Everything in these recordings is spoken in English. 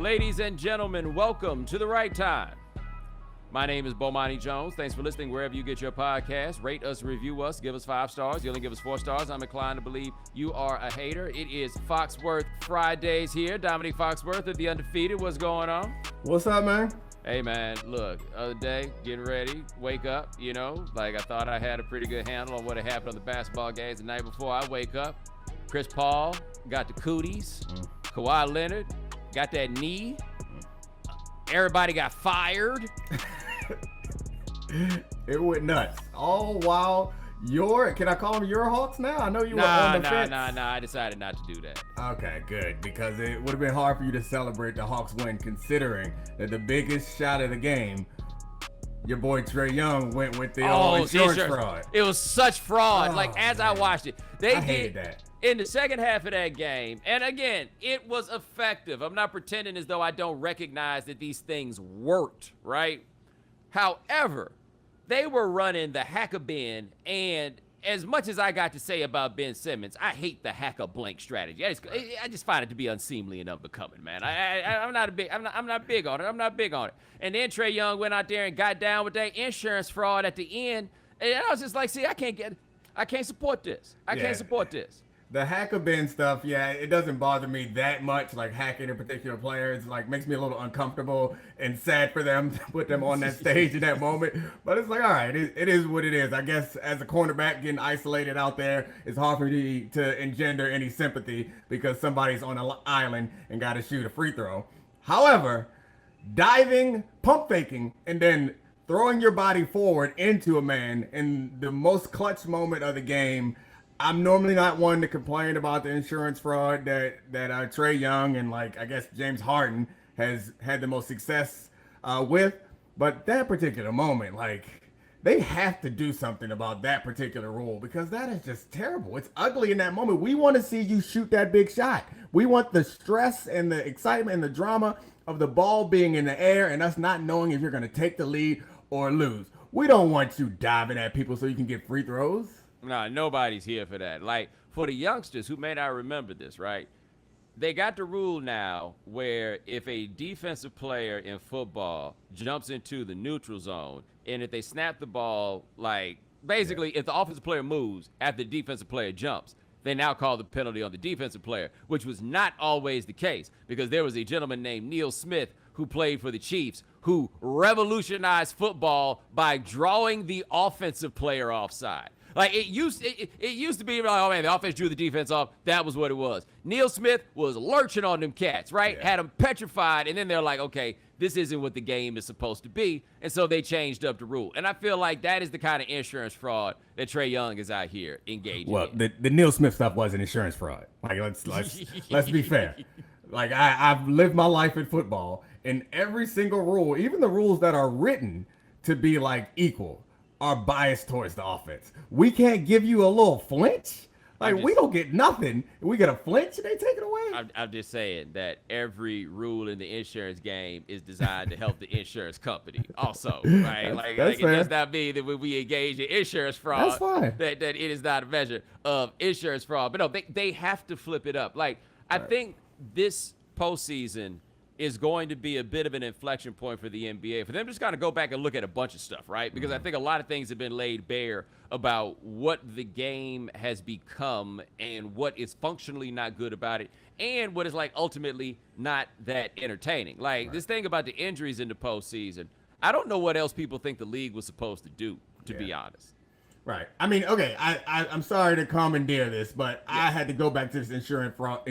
Ladies and gentlemen, welcome to The Right Time. My name is Bomani Jones. Thanks for listening wherever you get your podcast. Rate us, review us, give us 5 stars. You only give us 4 stars. I'm inclined to believe you are a hater. It is Foxworth Fridays here. Domonique Foxworth of The Undefeated. What's going on? What's up, man? Hey, man, look, other day, getting ready, wake up, I thought I had a pretty good handle on what had happened on the basketball games the night before. I wake up, Chris Paul got the cooties, Kawhi Leonard got that knee, everybody got fired. It went nuts. All while can I call them your Hawks now? I know you were on the fence. Nah, I decided not to do that. Okay, good, because it would have been hard for you to celebrate the Hawks win, considering that the biggest shot of the game, your boy Trae Young went with the insurance fraud. It was such fraud. I watched it, I hated that. In the second half of that game, and again, it was effective. I'm not pretending as though I don't recognize that these things worked, right? However, they were running the HackaBin, and as much as I got to say about Ben Simmons, I hate the hack-a-blank strategy. I just find it to be unseemly and unbecoming, man. I'm not big on it. I'm not big on it. And then Trae Young went out there and got down with that insurance fraud at the end, and I was just like, see, I can't support this. I can't support this. The HackaBin stuff, it doesn't bother me that much, like hacking a particular player. It's makes me a little uncomfortable and sad for them to put them on that stage in that moment. But it's all right, it is what it is. I guess as a cornerback getting isolated out there, it's hard for me to engender any sympathy because somebody's on an island and got to shoot a free throw. However, diving, pump faking, and then throwing your body forward into a man in the most clutch moment of the game, I'm normally not one to complain about the insurance fraud that Trae Young and I guess James Harden has had the most success with, but that particular moment, they have to do something about that particular rule because that is just terrible. It's ugly in that moment. We want to see you shoot that big shot. We want the stress and the excitement and the drama of the ball being in the air and us not knowing if you're going to take the lead or lose. We don't want you diving at people so you can get free throws. Nah, nobody's here for that. For the youngsters who may not remember this, right? They got the rule now where if a defensive player in football jumps into the neutral zone and if they snap the ball, basically if the offensive player moves after the defensive player jumps, they now call the penalty on the defensive player, which was not always the case because there was a gentleman named Neil Smith who played for the Chiefs who revolutionized football by drawing the offensive player offside. It used to be oh man, the offense drew the defense off. That was what it was. Neil Smith was lurching on them cats, right? Yeah. Had them petrified, and then they're like, okay, this isn't what the game is supposed to be, and so they changed up the rule. And I feel like that is the kind of insurance fraud that Trae Young is out here engaging in. The Neil Smith stuff wasn't insurance fraud. Let's be fair. I've lived my life in football, and every single rule, even the rules that are written to be equal, are biased towards the offense. We can't give you a little flinch. We don't get nothing. We get a flinch, they take it away. I'm just saying that every rule in the insurance game is designed to help the insurance company also, right? That's it does not mean that when we engage in insurance fraud, that's fine. that it is not a measure of insurance fraud. But no, they have to flip it up. I think this postseason is going to be a bit of an inflection point for the NBA. For them just kind of go back and look at a bunch of stuff, right? Because I think a lot of things have been laid bare about what the game has become and what is functionally not good about it and what is ultimately not that entertaining. This thing about the injuries in the postseason, I don't know what else people think the league was supposed to do, to be honest. Right. I mean, okay, I'm sorry to commandeer this, but I had to go back to this insurance fraud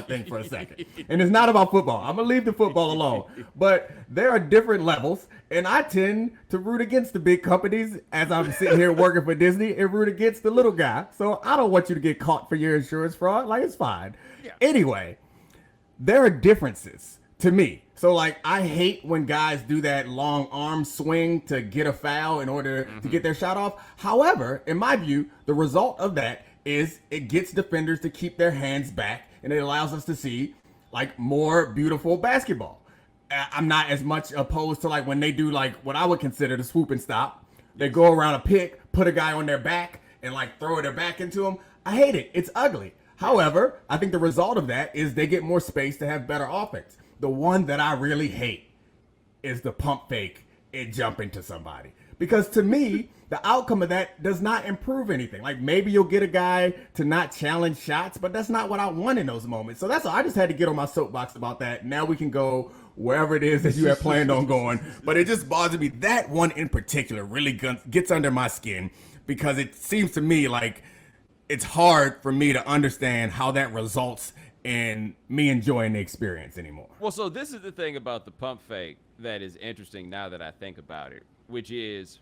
thing for a second. And it's not about football. I'm going to leave the football alone. But there are different levels, and I tend to root against the big companies as I'm sitting here working for Disney and root against the little guy. So I don't want you to get caught for your insurance fraud. It's fine. Yeah. Anyway, there are differences to me. So I hate when guys do that long arm swing to get a foul in order to get their shot off. However, in my view, the result of that is it gets defenders to keep their hands back and it allows us to see more beautiful basketball. I'm not as much opposed to when they do what I would consider the swoop and stop. They go around a pick, put a guy on their back and throw their back into him. I hate it. It's ugly. However, I think the result of that is they get more space to have better offense. The one that I really hate is the pump fake and jump into somebody. Because to me, the outcome of that does not improve anything. Like maybe you'll get a guy to not challenge shots, but that's not what I want in those moments. So that's all. I just had to get on my soapbox about that. Now we can go wherever it is that you have planned on going. But it just bothers me. That one in particular really gets under my skin because it seems to me like it's hard for me to understand how that results in me enjoying the experience anymore. Well, so this is the thing about the pump fake that is interesting now that I think about it, which is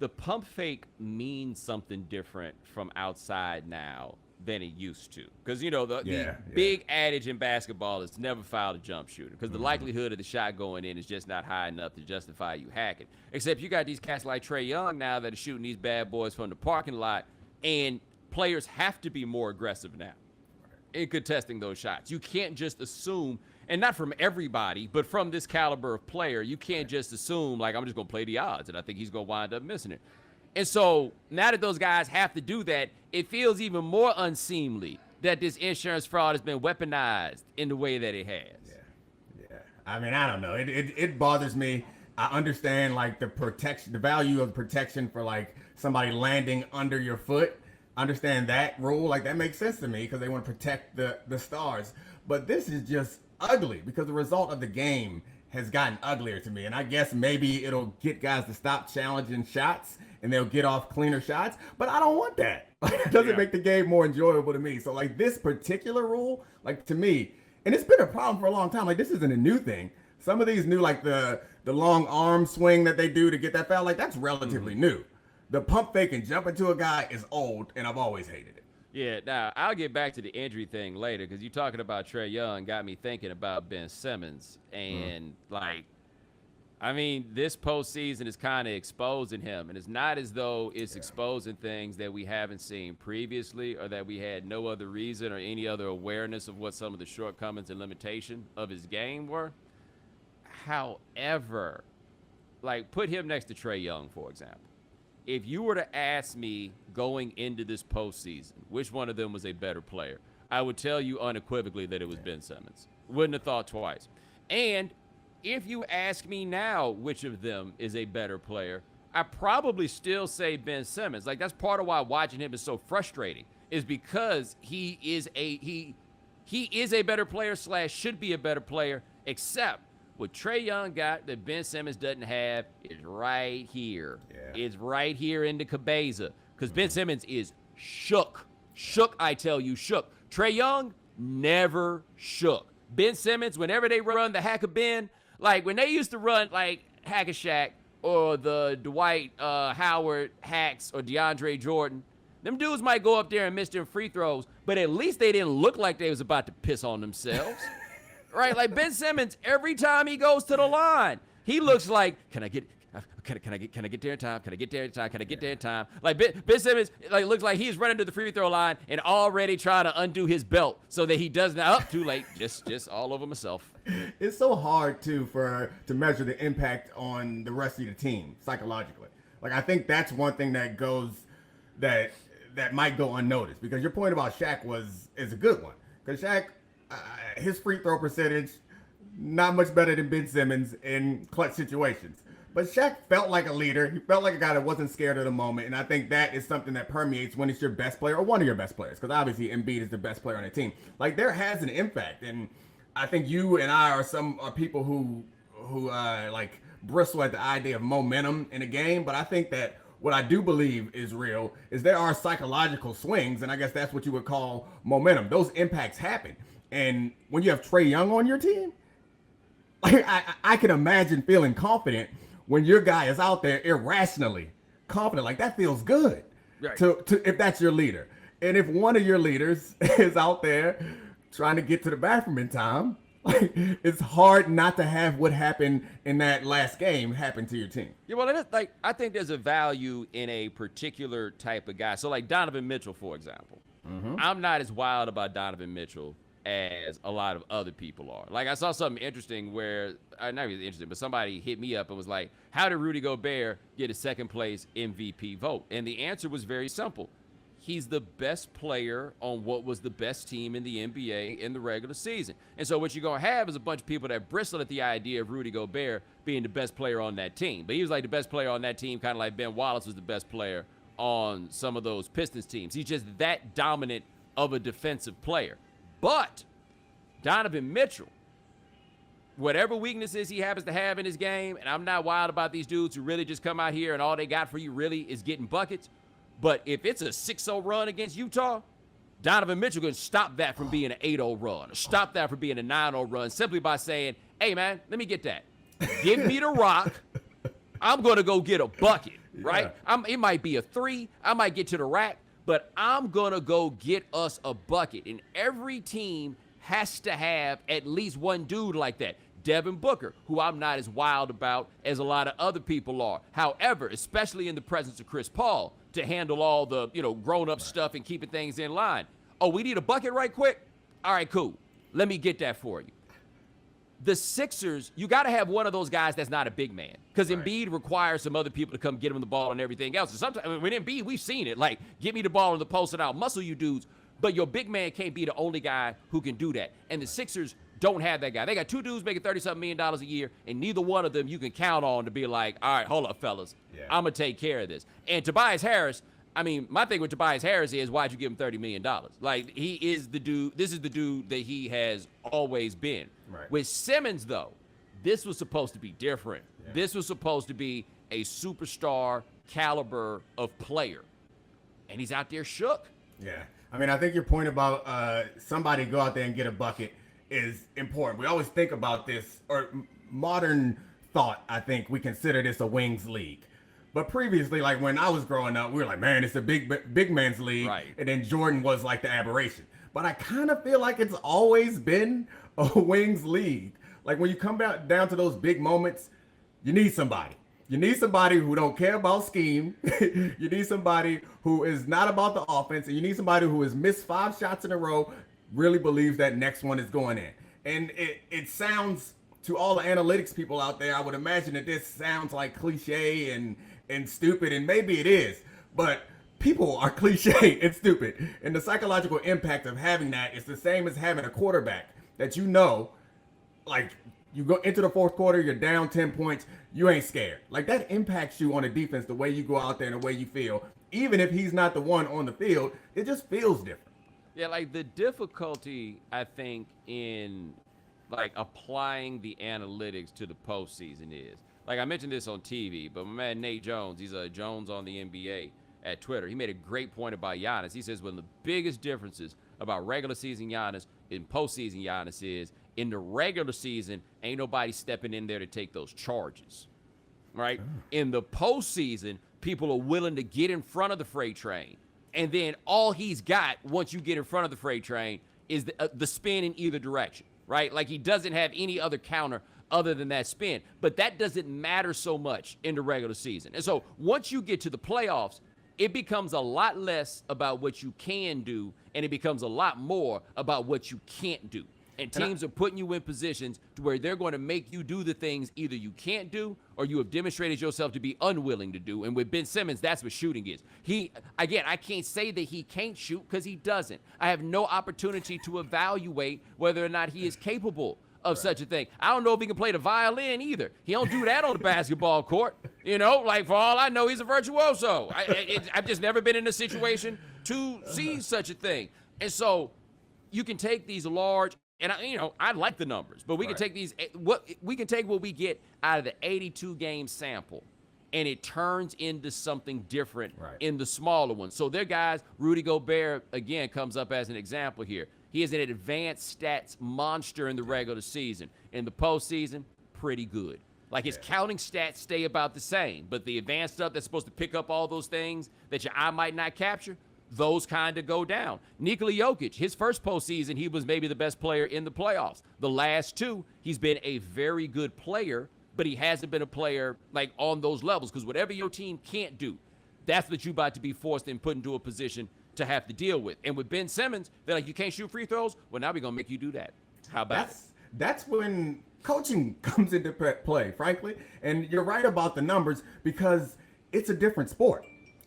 the pump fake means something different from outside now than it used to. Because, you know, the big adage in basketball is never foul a jump shooter because the likelihood of the shot going in is just not high enough to justify you hacking. Except you got these cats like Trae Young now that are shooting these bad boys from the parking lot, and players have to be more aggressive now in contesting those shots. You can't just assume, and not from everybody, but from this caliber of player, you can't just assume, like, I'm just going to play the odds, and I think he's going to wind up missing it. And so now that those guys have to do that, it feels even more unseemly that this insurance fraud has been weaponized in the way that it has. Yeah. I mean, I don't know. It bothers me. I understand, like, the protection, the value of protection for, like, somebody landing under your foot. Understand that rule. Like, that makes sense to me because they want to protect the stars. But this is just ugly because the result of the game has gotten uglier to me. And I guess maybe it'll get guys to stop challenging shots and they'll get off cleaner shots. But I don't want that. Like, it doesn't make the game more enjoyable to me. So, like, this particular rule, like, to me, and it's been a problem for a long time. Like, this isn't a new thing. Some of these new, like, the long arm swing that they do to get that foul, like, that's relatively new. The pump fake and jump into a guy is old, and I've always hated it. Yeah, now, I'll get back to the injury thing later because you talking about Trae Young got me thinking about Ben Simmons. And, like, I mean, this postseason is kind of exposing him. And it's not as though it's exposing things that we haven't seen previously or that we had no other reason or any other awareness of what some of the shortcomings and limitation of his game were. However, like, put him next to Trae Young, for example. If you were to ask me going into this postseason, which one of them was a better player, I would tell you unequivocally that it was Ben Simmons. Wouldn't have thought twice. And if you ask me now which of them is a better player, I probably still say Ben Simmons. Like, that's part of why watching him is so frustrating, is because he is a better player / should be a better player, except what Trae Young got that Ben Simmons doesn't have is right here. Yeah. It's right here in the cabeza. Because Ben Simmons is shook. Shook, I tell you, shook. Trae Young, never shook. Ben Simmons, whenever they run the HackaBin, like when they used to run like Hack-a-Shack or the Dwight Howard hacks or DeAndre Jordan, them dudes might go up there and miss them free throws, but at least they didn't look like they was about to piss on themselves. Right, like Ben Simmons, every time he goes to the line, he looks like, can I get there in time? Can I get there in time? Can I get there in time? Like Ben Simmons, like looks like he's running to the free throw line and already trying to undo his belt so that he does not. Too late, just all over myself. It's so hard to measure the impact on the rest of the team psychologically. Like I think that's one thing that might go unnoticed because your point about Shaq is a good one because Shaq. His free throw percentage, not much better than Ben Simmons in clutch situations. But Shaq felt like a leader. He felt like a guy that wasn't scared of the moment. And I think that is something that permeates when it's your best player or one of your best players. Because obviously Embiid is the best player on the team. Like there has an impact. And I think you and I are people who like bristle at the idea of momentum in a game. But I think that what I do believe is real is there are psychological swings. And I guess that's what you would call momentum. Those impacts happen. And when you have Trae Young on your team, like I can imagine feeling confident when your guy is out there irrationally confident. Like that feels good to if that's your leader. And if one of your leaders is out there trying to get to the bathroom in time, like it's hard not to have what happened in that last game happen to your team. Yeah, well, it is, like I think there's a value in a particular type of guy. So like Donovan Mitchell, for example. I'm not as wild about Donovan Mitchell as a lot of other people are. Like I saw something interesting where, not really interesting, but somebody hit me up and was like, how did Rudy Gobert get a second place MVP vote? And the answer was very simple. he's the best player on what was the best team in the NBA in the regular season. And so what you're going to have is a bunch of people that bristle at the idea of Rudy Gobert being the best player on that team. But he was like the best player on that team, kind of like Ben Wallace was the best player on some of those Pistons teams. He's just that dominant of a defensive player. But Donovan Mitchell, whatever weaknesses he happens to have in his game, and I'm not wild about these dudes who really just come out here and all they got for you really is getting buckets, but if it's a 6-0 run against Utah, Donovan Mitchell can stop that from being an 8-0 run or stop that from being a 9-0 run simply by saying, hey, man, let me get that. Give me the rock. I'm going to go get a bucket, right? Yeah. It might be a 3. I might get to the rack, but I'm going to go get us a bucket. And every team has to have at least one dude like that. Devin Booker, who I'm not as wild about as a lot of other people are. However, especially in the presence of Chris Paul, to handle all the, grown-up stuff and keeping things in line. Oh, we need a bucket right quick? All right, cool. Let me get that for you. The Sixers, you got to have one of those guys that's not a big man because Embiid requires some other people to come get him the ball and everything else. And sometimes, with Embiid, we've seen it. Like, get me the ball in the post and I'll muscle you dudes. But your big man can't be the only guy who can do that. And the Sixers don't have that guy. They got 2 dudes making $30-something million a year, and neither one of them you can count on to be like, all right, hold up, fellas. Yeah. I'm going to take care of this. And Tobias Harris, I mean, my thing with Tobias Harris is, why'd you give him $30 million? Like, he is the dude. This is the dude that he has always been. Right. With Simmons, though, this was supposed to be different. Yeah. This was supposed to be a superstar caliber of player. And he's out there shook. Yeah. I mean, I think your point about somebody go out there and get a bucket is important. We always think about this, or modern thought, I think we consider this a wings league. But previously, like when I was growing up, we were like, man, it's a big man's league. Right. And then Jordan was like the aberration. But I kind of feel like it's always been a wings league. Like when you come down to those big moments, you need somebody. You need somebody who don't care about scheme. You need somebody who is not about the offense. And you need somebody who has missed 5 shots in a row, really believes that next one is going in. And it sounds, to all the analytics people out there, I would imagine that this sounds like cliche and stupid, and maybe it is. But people are cliche and stupid. And the psychological impact of having that is the same as having a quarterback that like, you go into the fourth quarter, you're down 10 points, you ain't scared. Like, that impacts you on the defense, the way you go out there and the way you feel. Even if he's not the one on the field, it just feels different. Yeah, like the difficulty, I think, in like applying the analytics to the postseason is, like I mentioned this on TV, but my man Nate Jones, he's a Jones on the NBA at Twitter. He made a great point about Giannis. He says one of the biggest differences about regular season Giannis and postseason Giannis is, in the regular season, ain't nobody stepping in there to take those charges, right? In the postseason, people are willing to get in front of the freight train. And then all he's got, once you get in front of the freight train, is the spin in either direction, right? Like, he doesn't have any other counter other than that spin. But that doesn't matter so much in the regular season. And so once you get to the playoffs, it becomes a lot less about what you can do, and it becomes a lot more about what you can't do. And teams are putting you in positions to where they're going to make you do the things either you can't do or you have demonstrated yourself to be unwilling to do. And with Ben Simmons, that's what shooting is. I can't say that he can't shoot because he doesn't. I have no opportunity to evaluate whether or not he is capable of such a thing. I don't know if he can play the violin either. He don't do that on the basketball court. Like, for all I know, he's a virtuoso. I've just never been in a situation to see such a thing. And so you can take these large, and I like the numbers, but we can take what we get out of the 82 game sample, and it turns into something different in the smaller ones. So their guys, Rudy Gobert again comes up as an example here. He is an advanced stats monster in the regular season. In the postseason, pretty good. Like, his counting stats stay about the same, but the advanced stuff that's supposed to pick up all those things that your eye might not capture, those kind of go down. Nikola Jokic, his first postseason, he was maybe the best player in the playoffs. The last 2, he's been a very good player, but he hasn't been a player like on those levels, because whatever your team can't do, that's what you're about to be forced and put into a position to have to deal with. And with Ben Simmons, they're like, you can't shoot free throws? Well, now we're going to make you do that. How about it? That's when coaching comes into play, frankly. And you're right about the numbers, because it's a different sport.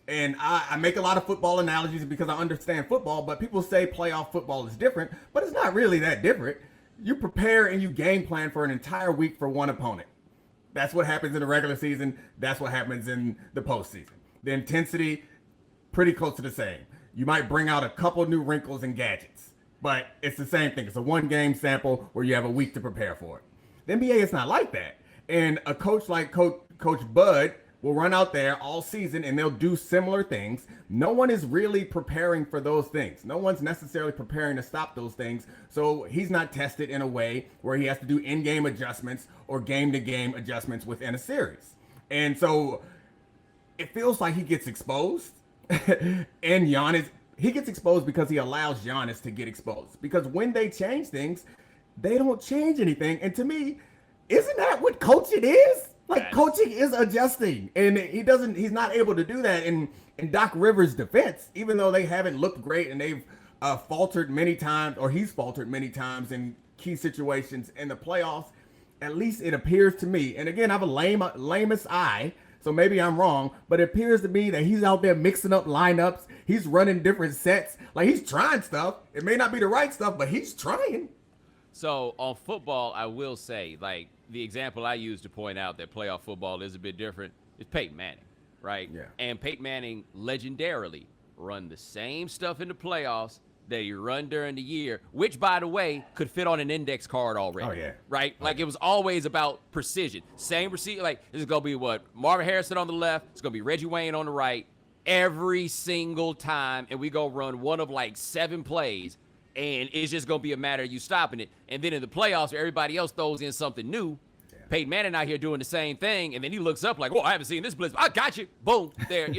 And I make a lot of football analogies because I understand football, but people say playoff football is different, but it's not really that different. You prepare and you game plan for an entire week for one opponent. That's what happens in the regular season. That's what happens in the postseason. The intensity, pretty close to the same. You might bring out a couple new wrinkles and gadgets, but it's the same thing. It's a one-game sample where you have a week to prepare for it. The NBA is not like that. And a coach like Coach Bud will run out there all season and they'll do similar things. No one is really preparing for those things. No one's necessarily preparing to stop those things. So he's not tested in a way where he has to do in-game adjustments or game-to-game adjustments within a series. And so it feels like he gets exposed. And Giannis, he gets exposed because he allows Giannis to get exposed. Because when they change things, they don't change anything. And to me, isn't that what coaching is? Like, coaching is adjusting, and he's not able to do that. In Doc Rivers' defense, even though they haven't looked great and they've faltered many times, or he's faltered many times in key situations in the playoffs, at least it appears to me, and again, I have a lamest eye, so maybe I'm wrong, but it appears to me that he's out there mixing up lineups. He's running different sets. Like, he's trying stuff. It may not be the right stuff, but he's trying. So on football, I will say, like, the example I use to point out that playoff football is a bit different is Peyton Manning, right? Yeah. And Peyton Manning legendarily run the same stuff in the playoffs that he run during the year, which, by the way, could fit on an index card already. Oh, yeah. Right? Like, it was always about precision. Same receiver. Like, this is going to be what? Marvin Harrison on the left. It's going to be Reggie Wayne on the right every single time. And we go run one of, like, 7 plays. And it's just going to be a matter of you stopping it. And then in the playoffs, where everybody else throws in something new, Peyton Manning out here doing the same thing. And then he looks up like, oh, I haven't seen this blitz. I got you. Boom. There,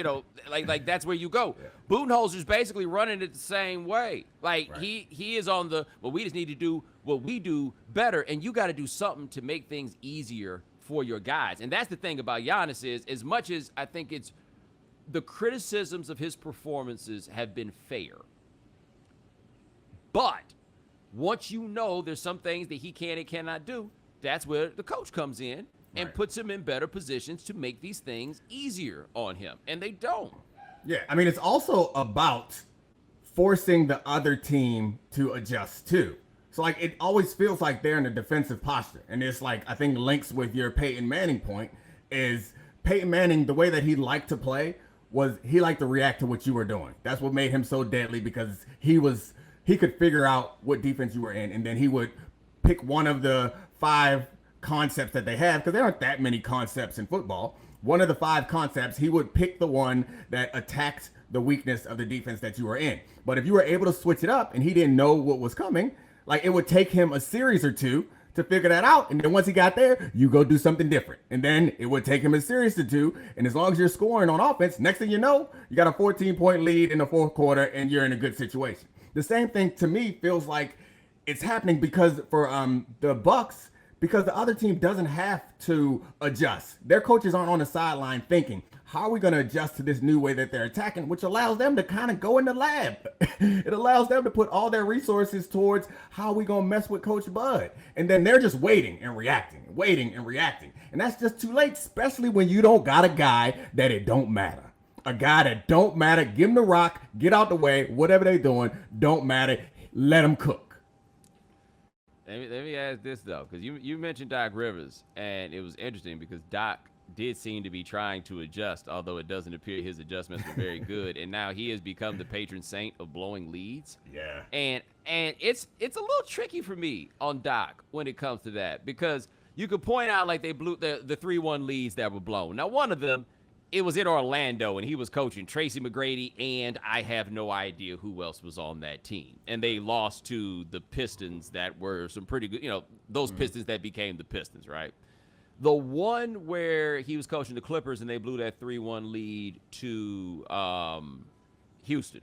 like that's where you go. Yeah. Budenholzer's basically running it the same way. Like, right. He is on the, well, we just need to do what we do better. And you got to do something to make things easier for your guys. And that's the thing about Giannis is, as much as I think it's the criticisms of his performances have been fair. But once you know there's some things that he can and cannot do, that's where the coach comes in and puts him in better positions to make these things easier on him. And they don't. Yeah, I mean, it's also about forcing the other team to adjust too. So, like, it always feels like they're in a defensive posture. And it's like, I think links with your Peyton Manning point is Peyton Manning, the way that he liked to play was he liked to react to what you were doing. That's what made him so deadly, because he could figure out what defense you were in, and then he would pick one of the 5 concepts that they have, because there aren't that many concepts in football. One of the 5 concepts, he would pick the one that attacked the weakness of the defense that you were in. But if you were able to switch it up and he didn't know what was coming, like, it would take him a series or 2 to figure that out. And then once he got there, you go do something different. And then it would take him a series or 2. And as long as you're scoring on offense, next thing you know, you got a 14-point lead in the 4th quarter and you're in a good situation. The same thing to me feels like it's happening because for the Bucks, because the other team doesn't have to adjust. Their coaches aren't on the sideline thinking, how are we going to adjust to this new way that they're attacking, which allows them to kind of go in the lab. It allows them to put all their resources towards how are we going to mess with Coach Bud. And then they're just waiting and reacting. And that's just too late, especially when you don't got a guy that it don't matter. A guy that don't matter, give him the rock, get out the way, whatever they're doing, don't matter, let them cook. Let me ask this, though, because you mentioned Doc Rivers, and it was interesting because Doc did seem to be trying to adjust, although it doesn't appear his adjustments were very good, and now he has become the patron saint of blowing leads. Yeah. And it's a little tricky for me on Doc when it comes to that, because you could point out, like, they blew the 3-1 leads that were blown. Now, one of them, it was in Orlando, and he was coaching Tracy McGrady, and I have no idea who else was on that team. And they lost to the Pistons that were some pretty good, those Pistons that became the Pistons, right? The one where he was coaching the Clippers, and they blew that 3-1 lead to Houston.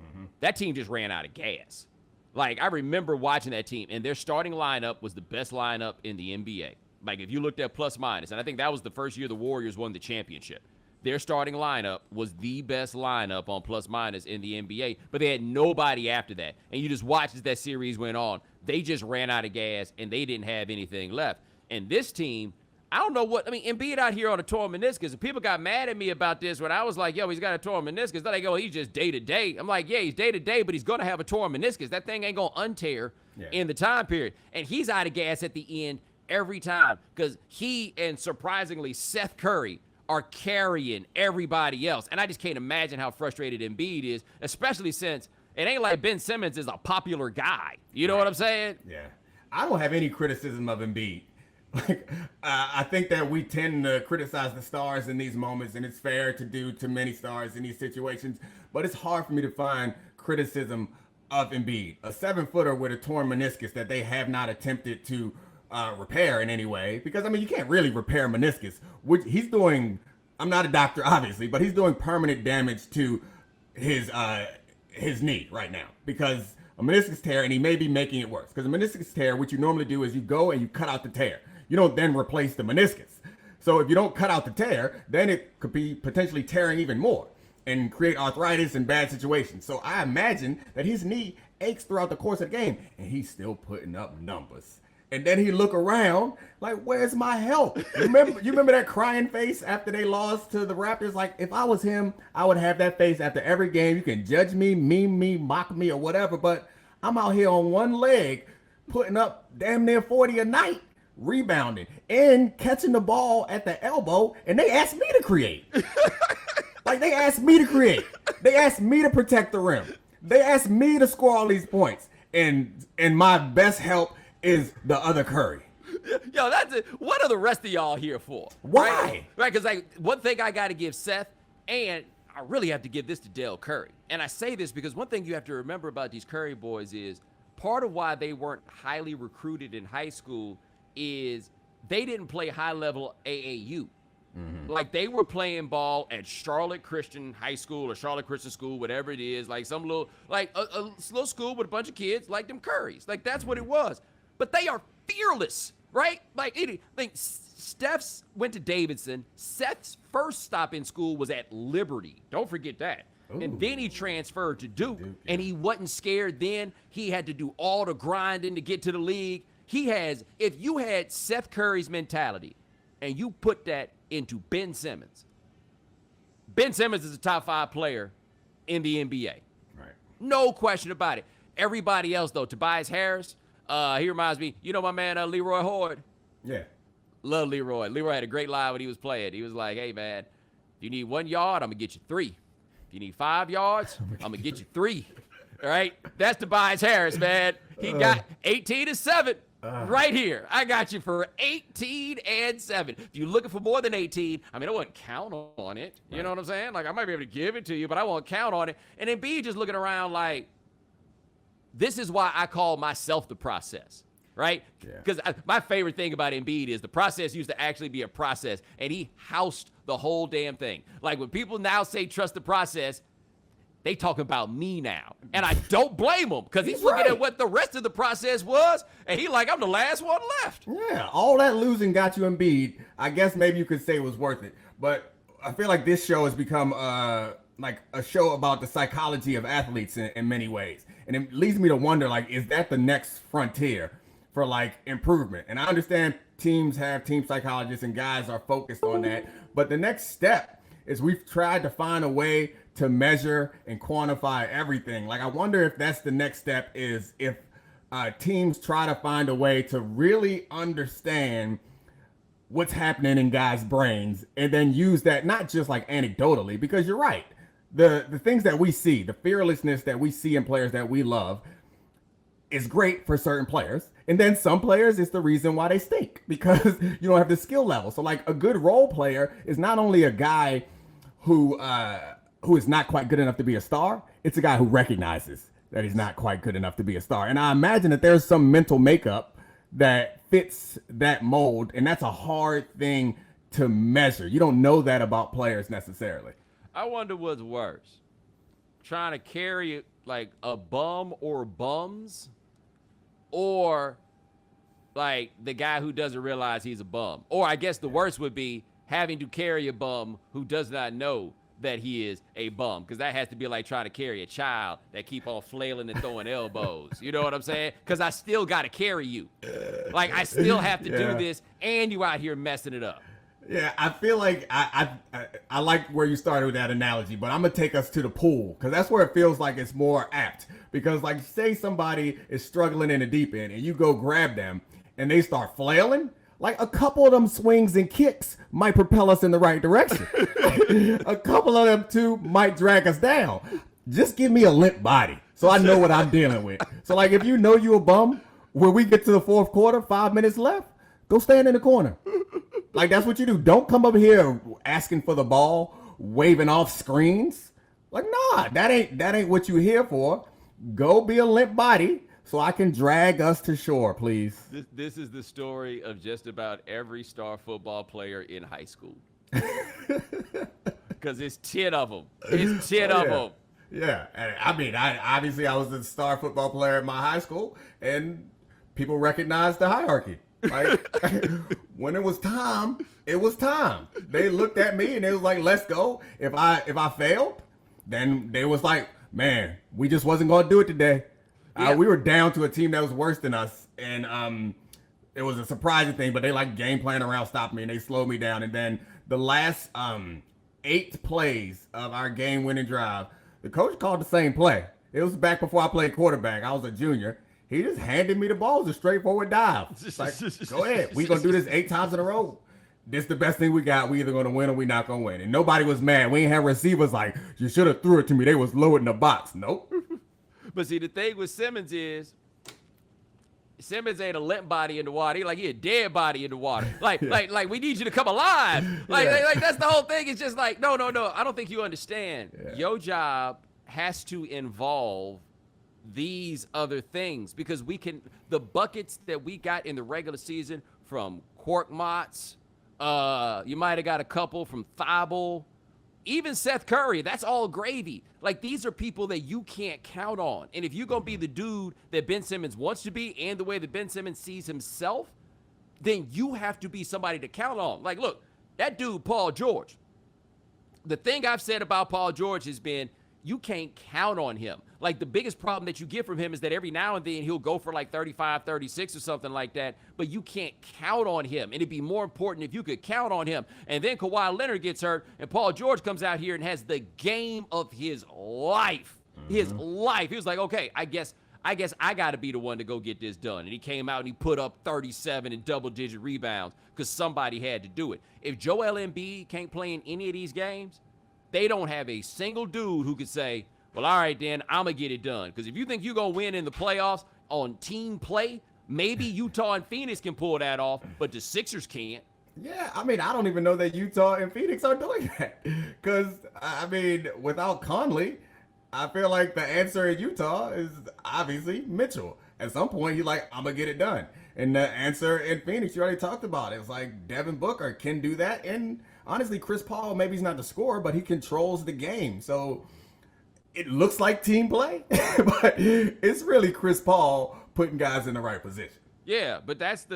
Mm-hmm. That team just ran out of gas. Like, I remember watching that team, and their starting lineup was the best lineup in the NBA. Like, if you looked at plus minus, and I think that was the first year the Warriors won the championship. Their starting lineup was the best lineup on plus minus in the NBA, but they had nobody after that. And you just watched as that series went on. They just ran out of gas, and they didn't have anything left. And this team, I don't know what, I mean, Embiid out here on a torn meniscus, and people got mad at me about this when I was like, yo, he's got a torn meniscus. Then they go, he's just day to day. I'm like, yeah, he's day to day, but he's going to have a torn meniscus. That thing ain't going to untear in the time period. And he's out of gas at the end every time because he and surprisingly Seth Curry are carrying everybody else. And I just can't imagine how frustrated Embiid is, especially since it ain't like Ben Simmons is a popular guy. You know what I'm saying? Yeah. I don't have any criticism of Embiid. Like, I think that we tend to criticize the stars in these moments, and it's fair to do to many stars in these situations. But it's hard for me to find criticism of Embiid, a 7-footer with a torn meniscus that they have not attempted to repair in any way. Because, I mean, you can't really repair meniscus. Which he's doing, I'm not a doctor, obviously, but he's doing permanent damage to his knee right now. Because a meniscus tear, and he may be making it worse. Because a meniscus tear, what you normally do is you go and you cut out the tear. You don't then replace the meniscus. So if you don't cut out the tear, then it could be potentially tearing even more and create arthritis and bad situations. So I imagine that his knee aches throughout the course of the game, and he's still putting up numbers. And then he look around like, where's my help? You remember that crying face after they lost to the Raptors? Like, if I was him, I would have that face after every game. You can judge me, meme me, mock me, or whatever, but I'm out here on one leg putting up damn near 40 a night, rebounding and catching the ball at the elbow, and they asked me to create. Like, they asked me to create. They asked me to protect the rim. They asked me to score all these points. And my best help is the other Curry. Yo, that's it. What are the rest of y'all here for? Why? Right, because like one thing I got to give Seth, and I really have to give this to Dale Curry. And I say this because one thing you have to remember about these Curry boys is part of why they weren't highly recruited in high school is they didn't play high-level AAU. Mm-hmm. Like, they were playing ball at Charlotte Christian High School or Charlotte Christian School, whatever it is, like some little, like a little school with a bunch of kids like them Currys. Like, that's what it was. But they are fearless, right? Like Steph's went to Davidson. Seth's first stop in school was at Liberty. Don't forget that. Ooh. And then he transferred to Duke, and he wasn't scared then. He had to do all the grinding to get to the league. If you had Seth Curry's mentality and you put that into Ben Simmons is a top 5 player in the NBA. Right. No question about it. Everybody else, though, Tobias Harris, he reminds me, you know my man Leroy Hoard? Yeah. Love Leroy. Leroy had a great line when he was playing. He was like, hey, man, if you need 1 yard, I'm going to get you 3. If you need 5 yards, I'm going to get you 3. All right? That's Tobias Harris, man. He got 18 and 7. Right here. I got you for 18 and 7. If you're looking for more than 18, I mean, I wouldn't count on it. You know what I'm saying? Like, I might be able to give it to you, but I won't count on it. And then B just looking around like, this is why I call myself the process, right? Because my favorite thing about Embiid is the process used to actually be a process, and he housed the whole damn thing. Like, when people now say trust the process, they talking about me now. And I don't blame him because he's looking at what the rest of the process was, and he like, I'm the last one left. Yeah, all that losing got you Embiid. I guess maybe you could say it was worth it. But I feel like this show has become like a show about the psychology of athletes in many ways. And it leads me to wonder, like, is that the next frontier for, like, improvement? And I understand teams have team psychologists and guys are focused on that. But the next step is we've tried to find a way to measure and quantify everything. Like, I wonder if that's the next step, is if teams try to find a way to really understand what's happening in guys' brains and then use that not just like anecdotally, because you're right. The things that we see, the fearlessness that we see in players that we love is great for certain players. And then some players, it's the reason why they stink because you don't have the skill level. So like a good role player is not only a guy who is not quite good enough to be a star, it's a guy who recognizes that he's not quite good enough to be a star. And I imagine that there's some mental makeup that fits that mold, and that's a hard thing to measure. You don't know that about players necessarily. I wonder what's worse, trying to carry like a bum or bums, or like the guy who doesn't realize he's a bum. Or I guess the worst would be having to carry a bum who does not know that he is a bum, because that has to be like trying to carry a child that keep on flailing and throwing elbows. You know what I'm saying? Because I still got to carry you. Like, I still have to do this, and you out here messing it up. Yeah, I feel like I like where you started with that analogy, but I'm going to take us to the pool, because that's where it feels like it's more apt. Because, like, say somebody is struggling in the deep end, and you go grab them, and they start flailing. Like, a couple of them swings and kicks might propel us in the right direction. A couple of them, too, might drag us down. Just give me a limp body so I know what I'm dealing with. So, like, if you know you a bum, when we get to the fourth quarter, 5 minutes left, go stand in the corner. Like, that's what you do. Don't come up here asking for the ball, waving off screens. Like, nah, that ain't what you're here for. Go be a limp body so I can drag us to shore, please. This is the story of just about every star football player in high school. Because it's 10 of them. It's 10 of them. Yeah. And I mean, I was a star football player at my high school, and people recognized the hierarchy. Like, when it was time, it was time. They looked at me and they was like, let's go. If I failed, then they was like, man, we just wasn't going to do it today. Yeah. We were down to a team that was worse than us, and it was a surprising thing, but they like game plan around stopping me, and they slowed me down. And then the last 8 plays of our game-winning drive, the coach called the same play. It was back before I played quarterback. I was a junior. He just handed me the ball. It was a straightforward dive. It's like, go ahead. We're going to do this 8 times in a row. This the best thing we got. We either going to win or we not going to win. And nobody was mad. We ain't have receivers like, you should have threw it to me. They was lowered in the box. Nope. But see, the thing with Simmons is, Simmons ain't a limp body in the water. He a dead body in the water. Like we need you to come alive. Like that's the whole thing. It's just like, no. I don't think you understand. Yeah. Your job has to involve these other things, because the buckets that we got in the regular season from Cork Motts, you might have got a couple from Thibault, even Seth Curry, that's all gravy. Like, these are people that you can't count on. And if you're going to be the dude that Ben Simmons wants to be and the way that Ben Simmons sees himself, then you have to be somebody to count on. Like, look, that dude, Paul George, the thing I've said about Paul George has been, you can't count on him. Like, the biggest problem that you get from him is that every now and then he'll go for like 35, 36 or something like that, but you can't count on him. And it'd be more important if you could count on him. And then Kawhi Leonard gets hurt, and Paul George comes out here and has the game of his life. His life. He was like, okay, I guess I got to be the one to go get this done. And he came out and he put up 37 and double-digit rebounds because somebody had to do it. If Joel Embiid can't play in any of these games, they don't have a single dude who could say, well, all right, then, I'm going to get it done. Because if you think you're going to win in the playoffs on team play, maybe Utah and Phoenix can pull that off, but the Sixers can't. Yeah, I mean, I don't even know that Utah and Phoenix are doing that. Because, I mean, without Conley, I feel like the answer in Utah is obviously Mitchell. At some point, he's like, I'm going to get it done. And the answer in Phoenix, you already talked about it. It's like Devin Booker can do that. And honestly, Chris Paul, maybe he's not the scorer, but he controls the game. So it looks like team play, but it's really Chris Paul putting guys in the right position. Yeah, but that's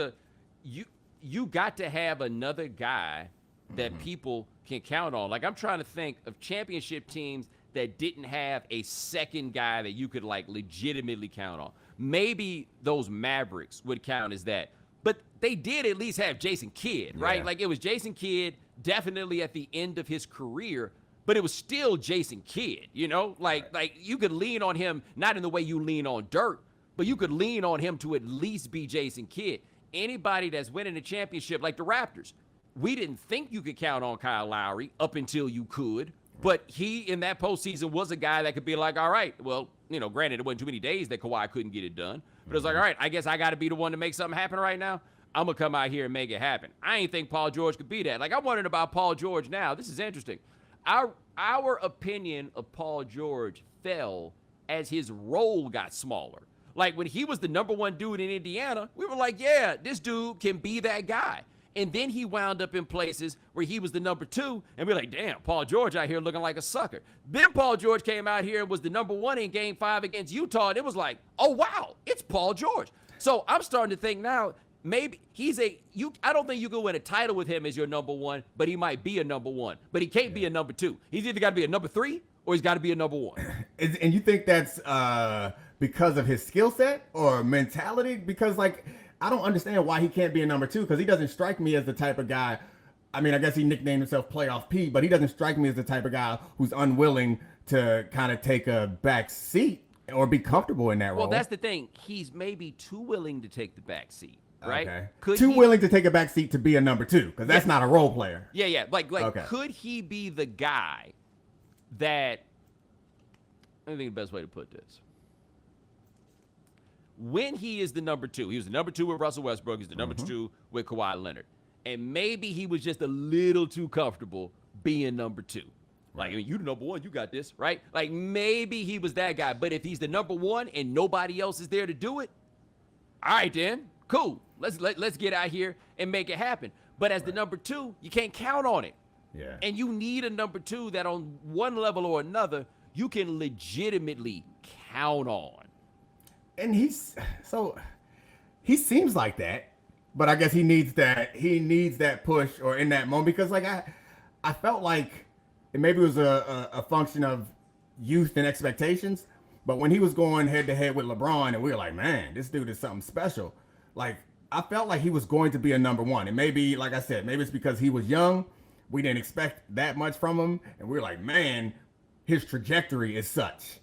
you got to have another guy that people can count on. Like, I'm trying to think of championship teams that didn't have a second guy that you could, like, legitimately count on. Maybe those Mavericks would count as that. But they did at least have Jason Kidd, right? Yeah. Like, it was Jason Kidd definitely at the end of his career, but it was still Jason Kidd, you know? Like you could lean on him, not in the way you lean on Dirk, but you could lean on him to at least be Jason Kidd. Anybody that's winning a championship, like the Raptors, we didn't think you could count on Kyle Lowry up until you could, but he, in that postseason, was a guy that could be like, all right, well, you know, granted, it wasn't too many days that Kawhi couldn't get it done, but it was like, all right, I guess I got to be the one to make something happen right now. I'm going to come out here and make it happen. I ain't think Paul George could be that. Like, I'm wondering about Paul George now. This is interesting. Our opinion of Paul George fell as his role got smaller. Like, when he was the number one dude in Indiana, we were like, yeah, this dude can be that guy. And then he wound up in places where he was the number 2, and we're like, damn, Paul George out here looking like a sucker. Then Paul George came out here and was the number 1 in Game 5 against Utah, and it was like, oh, wow, it's Paul George. So I'm starting to think now, maybe I don't think you can win a title with him as your number one, but he might be a number one. But he can't be a number two. He's either got to be a number three or he's got to be a number one. And you think that's because of his skill set or mentality? Because, like, I don't understand why he can't be a number two, because he doesn't strike me as the type of guy. I mean, I guess he nicknamed himself Playoff P, but he doesn't strike me as the type of guy who's unwilling to kind of take a back seat or be comfortable in that role. Well, that's the thing. He's maybe too willing to take the back seat, right? Okay. Willing to take a back seat to be a number two, because that's not a role player. Yeah. Could he be the guy that, I think the best way to put this, when he is the number two, he was the number two with Russell Westbrook, he's the number two with Kawhi Leonard, and maybe he was just a little too comfortable being number two. Like, I mean, you the number one, you got this, right? Like, maybe he was that guy. But if he's the number one and nobody else is there to do it, all right then, cool. Let's get out here and make it happen. But as the number two, you can't count on it. Yeah. And you need a number two that on one level or another, you can legitimately count on. And he seems like that, but I guess he needs that push or in that moment, because like I felt like, and maybe it was a function of youth and expectations, but when he was going head to head with LeBron and we were like, man, this dude is something special. Like, I felt like he was going to be a number one. And maybe, like I said, maybe it's because he was young. We didn't expect that much from him. And we were like, man, his trajectory is such.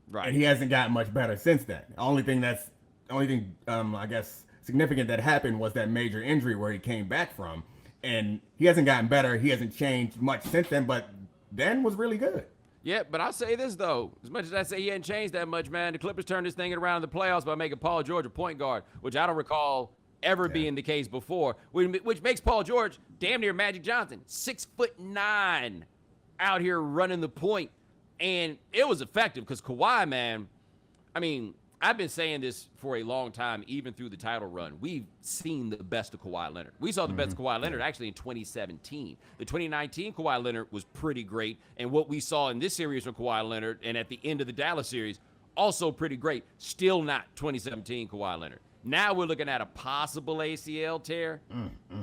Right. And he hasn't gotten much better since then. The only thing I guess significant that happened was that major injury where he came back from. And he hasn't gotten better. He hasn't changed much since then, but then was really good. Yeah, but I'll say this, though. As much as I say he hadn't changed that much, man, the Clippers turned this thing around in the playoffs by making Paul George a point guard, which I don't recall ever being the case before, which makes Paul George damn near Magic Johnson, 6'9", out here running the point. And it was effective because Kawhi, man, I mean, I've been saying this for a long time, even through the title run. We've seen the best of Kawhi Leonard. We saw the best of Kawhi Leonard actually in 2017. The 2019 Kawhi Leonard was pretty great. And what we saw in this series from Kawhi Leonard and at the end of the Dallas series, also pretty great. Still not 2017 Kawhi Leonard. Now we're looking at a possible ACL tear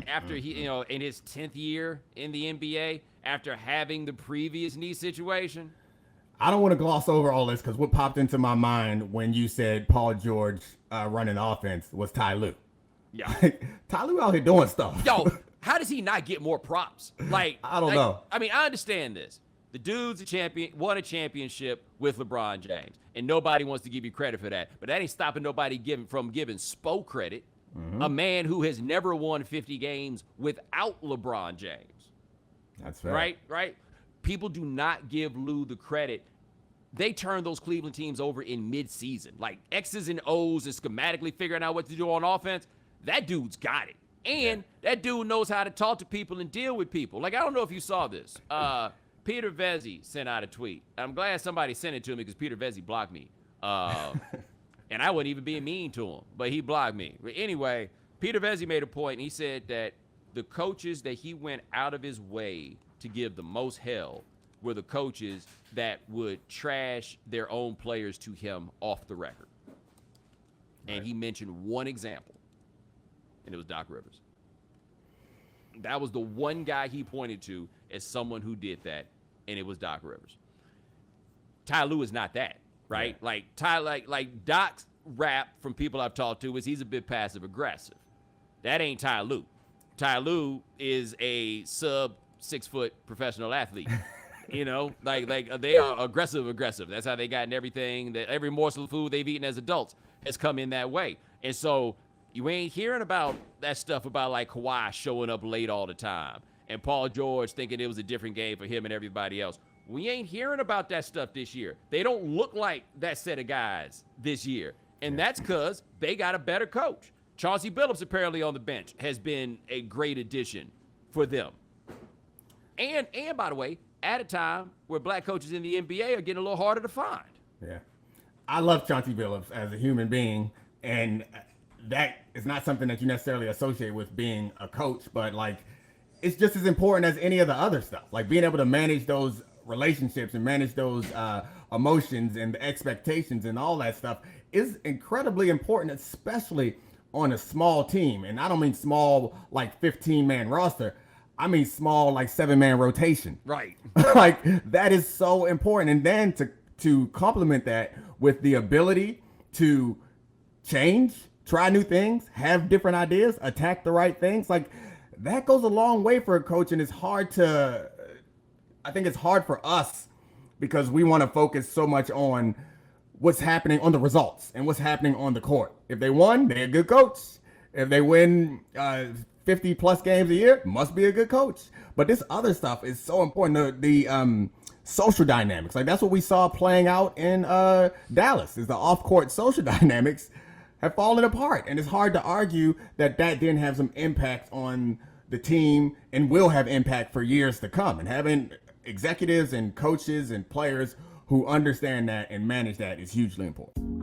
after he, in his 10th year in the NBA, after having the previous knee situation. I don't want to gloss over all this, because what popped into my mind when you said Paul George running offense was Ty Lue. Yeah. Ty Lue out here doing stuff. Yo, how does he not get more props? Like, I don't know. I mean, I understand this. The dude's a champion, won a championship with LeBron James, and nobody wants to give you credit for that. But that ain't stopping nobody from giving Spo credit, a man who has never won 50 games without LeBron James. That's fair. Right? People do not give Lue the credit. They turn those Cleveland teams over in midseason. Like X's and O's and schematically figuring out what to do on offense. That dude's got it. And that dude knows how to talk to people and deal with people. Like, I don't know if you saw this. Peter Vezzi sent out a tweet. I'm glad somebody sent it to me because Peter Vezzi blocked me. And I wasn't even being mean to him, but he blocked me. But anyway, Peter Vezzi made a point, and he said that the coaches that he went out of his way to give the most hell were the coaches that would trash their own players to him off the record. And he mentioned one example, and it was Doc Rivers. That was the one guy he pointed to as someone who did that, and it was Doc Rivers. Ty Lue is not that, right? Yeah. Like Doc's rap from people I've talked to is he's a bit passive aggressive. That ain't Ty Lue. Ty Lue is a sub 6 foot professional athlete. Like they are aggressive. That's how they gotten everything. That every morsel of food they've eaten as adults has come in that way. And so you ain't hearing about that stuff about like Kawhi showing up late all the time and Paul George thinking it was a different game for him and everybody else. We ain't hearing about that stuff this year. They don't look like that set of guys this year. And that's because they got a better coach. Chauncey Billups, apparently on the bench, has been a great addition for them. And by the way, at a time where black coaches in the NBA are getting a little harder to find. Yeah. I love Chauncey Billups as a human being, and that is not something that you necessarily associate with being a coach, but like it's just as important as any of the other stuff. Like being able to manage those relationships and manage those emotions and expectations and all that stuff is incredibly important, especially on a small team, and I don't mean small like 15-man roster. I mean small like 7-man rotation. Right. Like that is so important. And then to complement that with the ability to change, try new things, have different ideas, attack the right things, like that goes a long way for a coach. And I think it's hard for us because we want to focus so much on what's happening on the results and what's happening on the court. If they won, they're a good coach. If they win 50 plus games a year, must be a good coach. But this other stuff is so important. The social dynamics, like that's what we saw playing out in Dallas, is the off-court social dynamics have fallen apart. And it's hard to argue that didn't have some impact on the team and will have impact for years to come. And having executives and coaches and players who understand that and manage that is hugely important.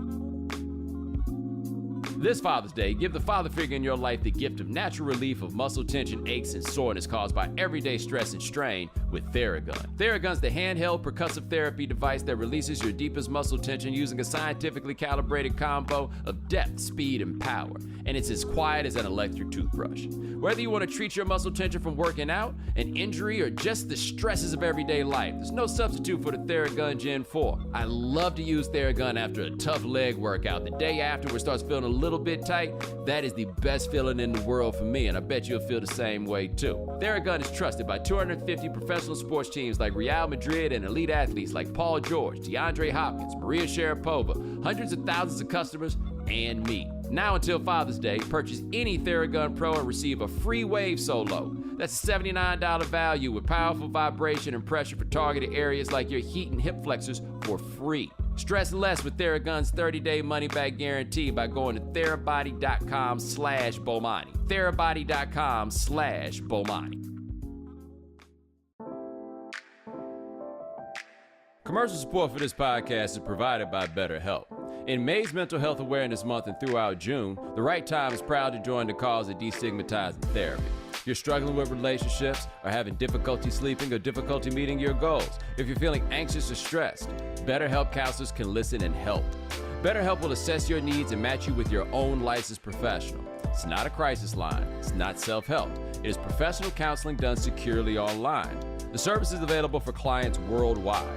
This Father's Day, give the father figure in your life the gift of natural relief of muscle tension, aches, and soreness caused by everyday stress and strain with Theragun. Theragun's the handheld percussive therapy device that releases your deepest muscle tension using a scientifically calibrated combo of depth, speed, and power. And it's as quiet as an electric toothbrush. Whether you want to treat your muscle tension from working out, an injury, or just the stresses of everyday life, there's no substitute for the Theragun Gen 4. I love to use Theragun after a tough leg workout. The day afterward starts feeling a little bit tight. That is the best feeling in the world for me, and I bet you'll feel the same way too. Theragun is trusted by 250 professional sports teams like Real Madrid and elite athletes like Paul George, DeAndre Hopkins, Maria Sharapova, hundreds of thousands of customers, and me. Now until Father's Day, purchase any Theragun Pro and receive a free Wave Solo. That's a $79 value with powerful vibration and pressure for targeted areas like your heat and hip flexors for free. Stress less with Theragun's 30-day money-back guarantee by going to therabody.com/Bomani. Therabody.com/Bomani. Commercial support for this podcast is provided by BetterHelp. In May's Mental Health Awareness Month and throughout June, The Right Time is proud to join the cause of destigmatizing therapy. If you're struggling with relationships or having difficulty sleeping or difficulty meeting your goals, if you're feeling anxious or stressed, BetterHelp counselors can listen and help. BetterHelp will assess your needs and match you with your own licensed professional. It's not a crisis line. It's not self-help. It is professional counseling done securely online. The service is available for clients worldwide.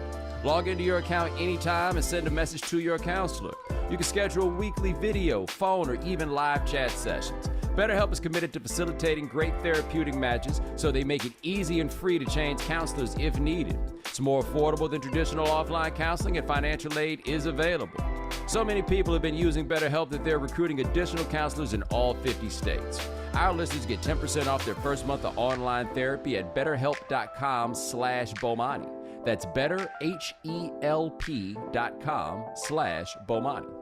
Log into your account anytime and send a message to your counselor. You can schedule weekly video, phone, or even live chat sessions. BetterHelp is committed to facilitating great therapeutic matches, so they make it easy and free to change counselors if needed. It's more affordable than traditional offline counseling, and financial aid is available. So many people have been using BetterHelp that they're recruiting additional counselors in all 50 states. Our listeners get 10% off their first month of online therapy at betterhelp.com/Bomani. That's betterhelp.com/Bomani.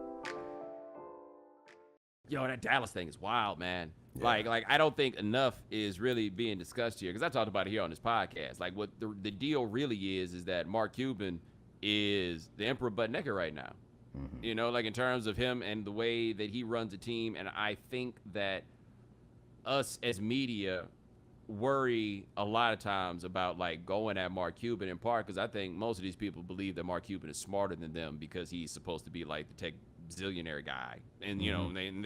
Yo, that Dallas thing is wild, man. Yeah. Like I don't think enough is really being discussed here, because I talked about it here on this podcast. Like what the deal really is that Mark Cuban is the emperor butt naked right now. Mm-hmm. You know, like in terms of him and the way that he runs a team. And I think that us as media worry a lot of times about like going at Mark Cuban, in part because I think most of these people believe that Mark Cuban is smarter than them because he's supposed to be like the tech zillionaire guy, and you know, and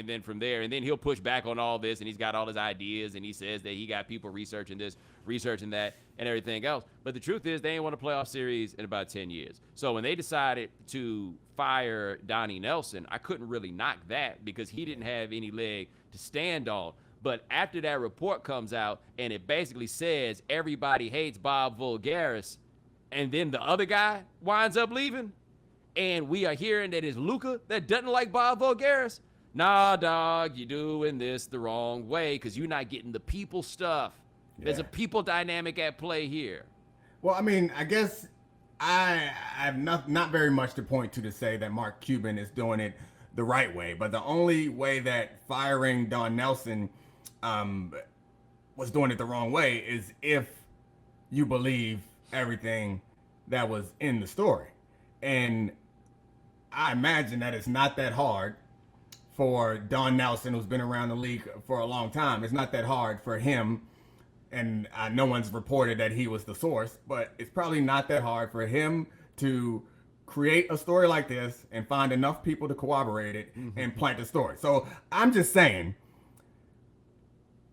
then from there, and then he'll push back on all this, and he's got all his ideas, and he says that he got people researching this, researching that, and everything else. But the truth is, they ain't won a playoff series in about 10 years. So when they decided to fire Donnie Nelson, I couldn't really knock that because he didn't have any leg to stand on. But after that report comes out and it basically says everybody hates Bob Voulgaris, and then the other guy winds up leaving, and we are hearing that it's Luka that doesn't like Bob Voulgaris. Nah, dog, you're doing this the wrong way because you're not getting the people stuff. Yeah. There's a people dynamic at play here. Well, I mean, I guess I have not very much to point to say that Mark Cuban is doing it the right way. But the only way that firing Don Nelson was doing it the wrong way is if you believe everything that was in the story. And I imagine that it's not that hard for Don Nelson, who's been around the league for a long time. It's not that hard for him, and no one's reported that he was the source, but it's probably not that hard for him to create a story like this and find enough people to corroborate it and plant the story. So I'm just saying,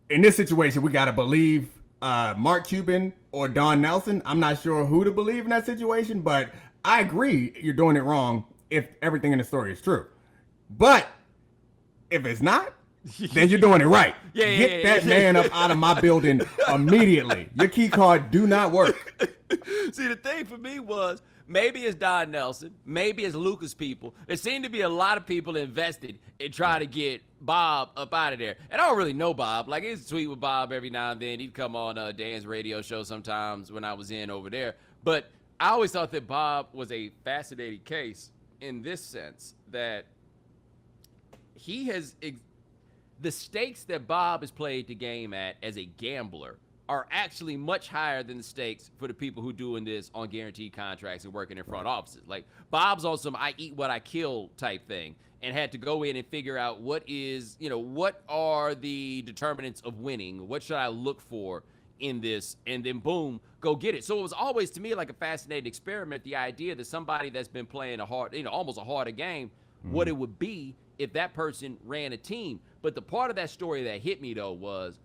in this situation, we got to believe Mark Cuban or Don Nelson. I'm not sure who to believe in that situation, but I agree you're doing it wrong if everything in the story is true. But if it's not, then you're doing it right. Get that man up out of my building immediately. Your key card do not work. See, the thing for me was, maybe it's Don Nelson, maybe it's Luka's people. There seemed to be a lot of people invested in trying to get Bob up out of there. And I don't really know Bob. Like, I used to tweet with Bob every now and then. He'd come on Dan's radio show sometimes when I was in over there. But I always thought that Bob was a fascinating case in this sense, that he has the stakes that Bob has played the game at as a gambler are actually much higher than the stakes for the people who doing this on guaranteed contracts and working in front offices. Like, Bob's on some I eat what I kill type thing and had to go in and figure out what are the determinants of winning? What should I look for in this? And then boom, go get it. So it was always to me like a fascinating experiment, the idea that somebody that's been playing almost a harder game, what it would be if that person ran a team. But the part of that story that hit me though was,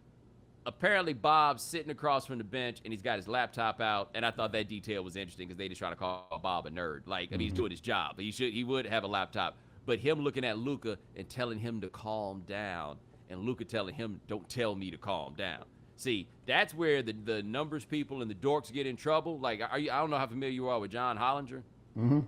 apparently Bob's sitting across from the bench and he's got his laptop out, and I thought that detail was interesting because they just trying to call Bob a nerd. Like, I mean, he's doing his job. He would have a laptop. But him looking at Luka and telling him to calm down, and Luka telling him, don't tell me to calm down. See, that's where the numbers people and the dorks get in trouble. Like, I don't know how familiar you are with John Hollinger. Mm-hmm.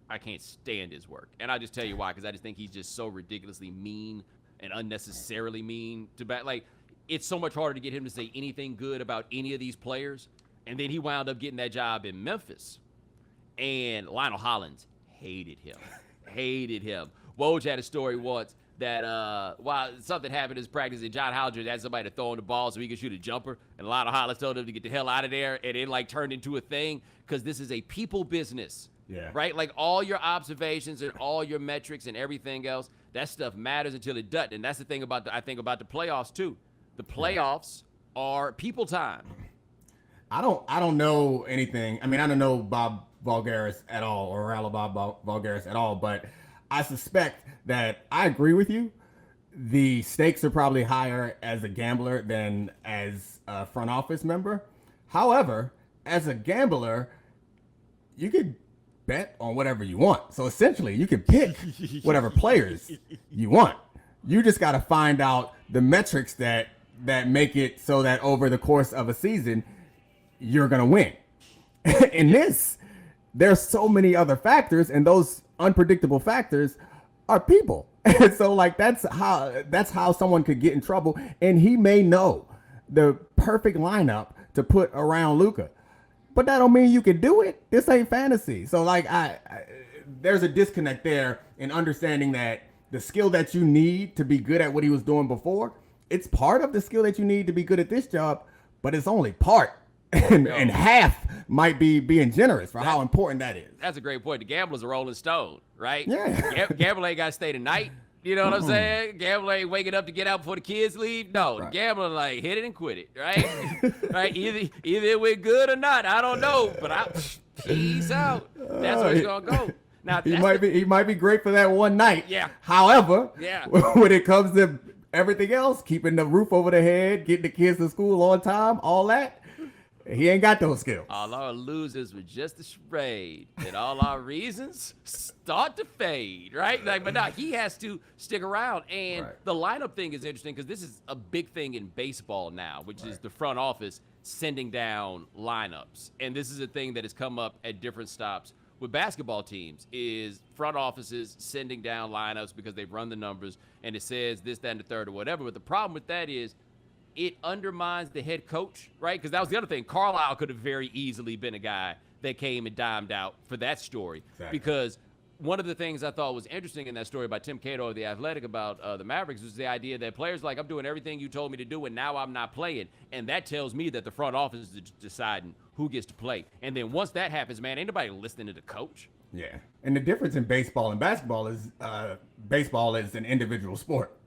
I can't stand his work. And I'll just tell you why, because I just think he's just so ridiculously mean and unnecessarily mean to back. Like, it's so much harder to get him to say anything good about any of these players. And then he wound up getting that job in Memphis. And Lionel Hollins hated him. Woj had a story once that while something happened in his practice, and John Hollins had somebody to throw him the ball so he could shoot a jumper. And Lionel Hollins told him to get the hell out of there. And it like turned into a thing because this is a people business. Yeah. Right? Like, all your observations and all your metrics and everything else, that stuff matters until it doesn't. And that's the thing about I think about the playoffs too. The playoffs are people time. I don't know anything. I mean, I don't know Bob Voulgaris at all, or Rallo Bob Voulgaris at all, but I suspect that I agree with you. The stakes are probably higher as a gambler than as a front office member. However, as a gambler, you could bet on whatever you want. So essentially, you can pick whatever players you want. You just got to find out the metrics that make it so that over the course of a season, you're going to win. In this, there's so many other factors, and those unpredictable factors are people. And so like that's how someone could get in trouble, and he may know the perfect lineup to put around Luka. But that don't mean you can do it. This ain't fantasy. So like there's a disconnect there in understanding that the skill that you need to be good at what he was doing before, it's part of the skill that you need to be good at this job, but it's only part. And half might be being generous for how important that is. That's a great point. The gambler's a rolling stone, right? Yeah. Gambler ain't got to stay the night. You know what I'm saying? Gambler ain't waking up to get out before the kids leave. No, right. The gambler like hit it and quit it, right? Right? Either it went good or not. I don't know, but peace out. That's where it's gonna go. Now he might be great for that one night. Yeah. However, when it comes to everything else, keeping the roof over the head, getting the kids to school on time, all that, he ain't got those skills. All our losers were just a charade, and all our reasons start to fade, right? Like, but now he has to stick around. And the lineup thing is interesting because this is a big thing in baseball now, which is the front office sending down lineups. And this is a thing that has come up at different stops with basketball teams, is front offices sending down lineups because they've run the numbers and it says this, that, and the third or whatever. But the problem with that is it undermines the head coach, right? Because that was the other thing. Carlisle could have very easily been a guy that came and dimed out for that story. Exactly. Because one of the things I thought was interesting in that story by Tim Cato of The Athletic about the Mavericks was the idea that players like, I'm doing everything you told me to do, and now I'm not playing. And that tells me that the front office is deciding who gets to play. And then once that happens, man, ain't nobody listening to the coach. Yeah. And the difference in baseball and basketball is baseball is an individual sport.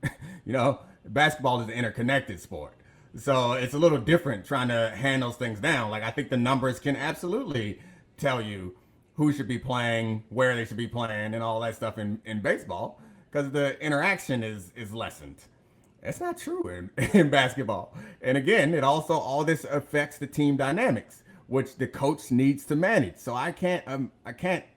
You know, basketball is an interconnected sport. So it's a little different trying to hand those things down. Like, I think the numbers can absolutely tell you who should be playing, where they should be playing, and all that stuff in baseball, because the interaction is lessened. That's not true in basketball. And again, all this affects the team dynamics, which the coach needs to manage. So I can't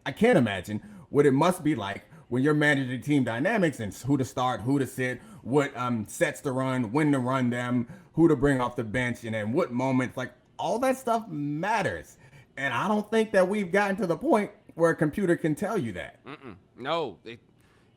imagine what it must be like when you're managing team dynamics and who to start, who to sit, what sets to run, when to run them, who to bring off the bench, and then what moments. Like, all that stuff matters. And I don't think that we've gotten to the point where a computer can tell you that. No,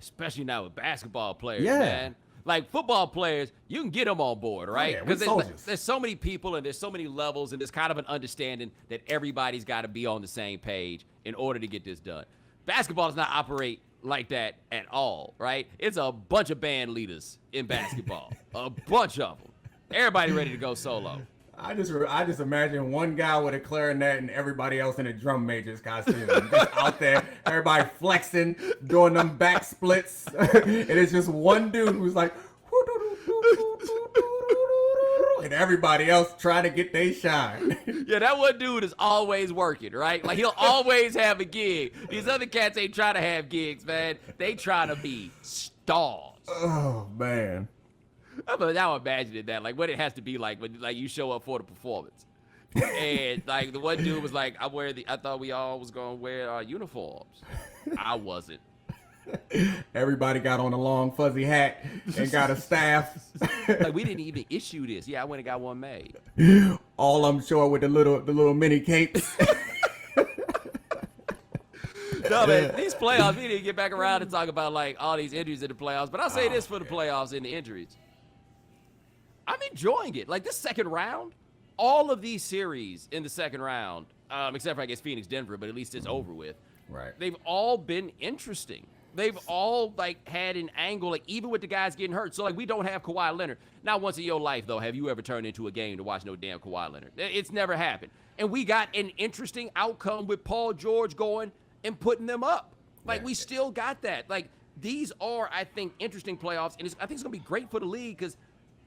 especially now with basketball players, Yeah. man. Like, football players, you can get them on board, right? Because there's so many people and there's so many levels, and there's kind of an understanding that everybody's got to be on the same page in order to get this done. Basketball does not operate like that at all, right? It's a bunch of band leaders in basketball, a bunch of them. Everybody ready to go solo. I just imagine one guy with a clarinet and everybody else in a drum major's costume, just out there, everybody flexing, doing them back splits, and it's just one dude who's like, and everybody else trying to get their shine. Yeah, that one dude is always working, right? Like, he'll always have a gig. These other cats ain't trying to have gigs, man. They trying to be stars. Oh man. But now imagining that, like, what it has to be like when, like, you show up for the performance, and like the one dude was like, I thought we all was gonna wear our uniforms. I wasn't. Everybody got on a long fuzzy hat and got a staff. Like, we didn't even issue this. Yeah, I went and got one made. All I'm sure with the little mini capes. No, man, these playoffs, we need to get back around and talk about, like, all these injuries in the playoffs. But I'll say this for the playoffs and the injuries. I'm enjoying it. Like, this second round, all of these series in the second round, except for, I guess, Phoenix, Denver, but at least it's over with. Right. They've all been interesting. They've all, like, had an angle, like, even with the guys getting hurt. So, like, we don't have Kawhi Leonard. Not once in your life, though, have you ever turned into a game to watch no damn Kawhi Leonard. It's never happened. And we got an interesting outcome with Paul George going and putting them up. Like, we still got that. Like, these are, I think, interesting playoffs. And I think it's going to be great for the league because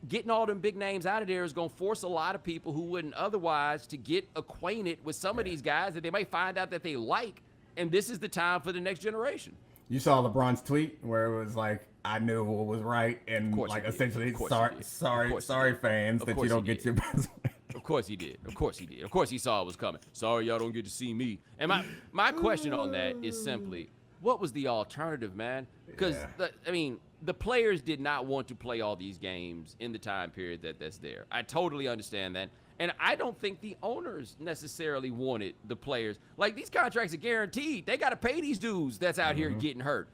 getting all them big names out of there is going to force a lot of people who wouldn't otherwise to get acquainted with some of these guys that they might find out that they like. And this is the time for the next generation. You saw LeBron's tweet where it was like, I knew what was right. And, like, essentially, sorry, fans, that you don't get your best. Of course he did. Of course he did. Of course he saw it was coming. Sorry y'all don't get to see me. And my question on that is simply, what was the alternative, man? Because, the players did not want to play all these games in the time period that's there. I totally understand that. And I don't think the owners necessarily wanted the players. Like, these contracts are guaranteed. They got to pay these dudes that's out here getting hurt.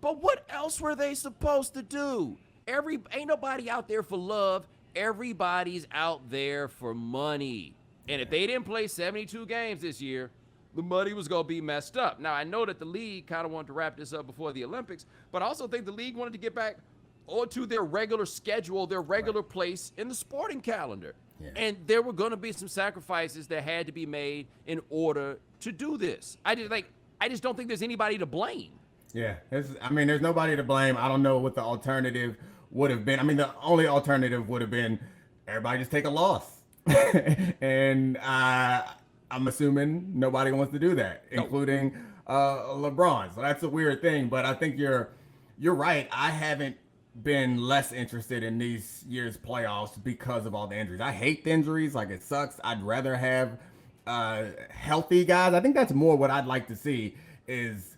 But what else were they supposed to do? Ain't nobody out there for love. Everybody's out there for money. And if they didn't play 72 games this year, the money was going to be messed up. Now, I know that the league kind of wanted to wrap this up before the Olympics, but I also think the league wanted to get back onto their regular schedule, their regular place in the sporting calendar. Yeah. And there were going to be some sacrifices that had to be made in order to do this. I just don't think there's anybody to blame. Yeah, there's nobody to blame. I don't know what the alternative would have been. I mean, the only alternative would have been everybody just take a loss. And I'm assuming nobody wants to do that, including LeBron. So that's a weird thing. But I think you're right. I haven't been less interested in these year's playoffs because of all the injuries. I hate the injuries. Like, it sucks. I'd rather have healthy guys. I think that's more what I'd like to see is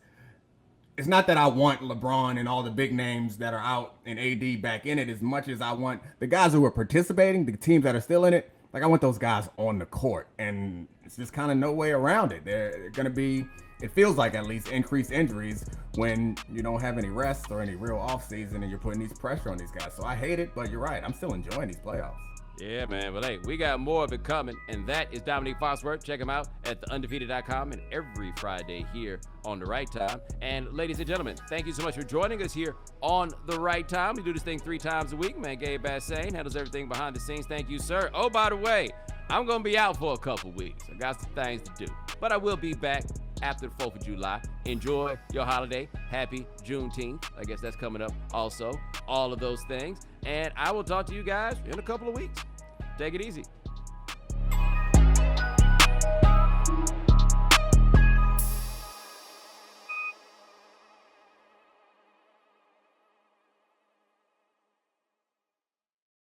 it's not that I want LeBron and all the big names that are out and AD back in it as much as I want the guys who are participating, the teams that are still in it. Like, I want those guys on the court, and it's just kind of no way around it. They're going to be, it feels like at least, increased injuries when you don't have any rest or any real offseason and you're putting these pressure on these guys. So I hate it, but you're right. I'm still enjoying these playoffs. Yeah, man. Well, hey, we got more of it coming, and that is Domonique Foxworth. Check him out at theundefeated.com and every Friday here on The Right Time. And ladies and gentlemen, thank you so much for joining us here on The Right Time. We do this thing 3 times a week. Man, Gabe Bassane handles everything behind the scenes. Thank you, sir. Oh, by the way, I'm going to be out for a couple weeks. I got some things to do, but I will be back after the 4th of July. Enjoy your holiday. Happy Juneteenth. I guess that's coming up also. All of those things. And I will talk to you guys in a couple of weeks. Take it easy.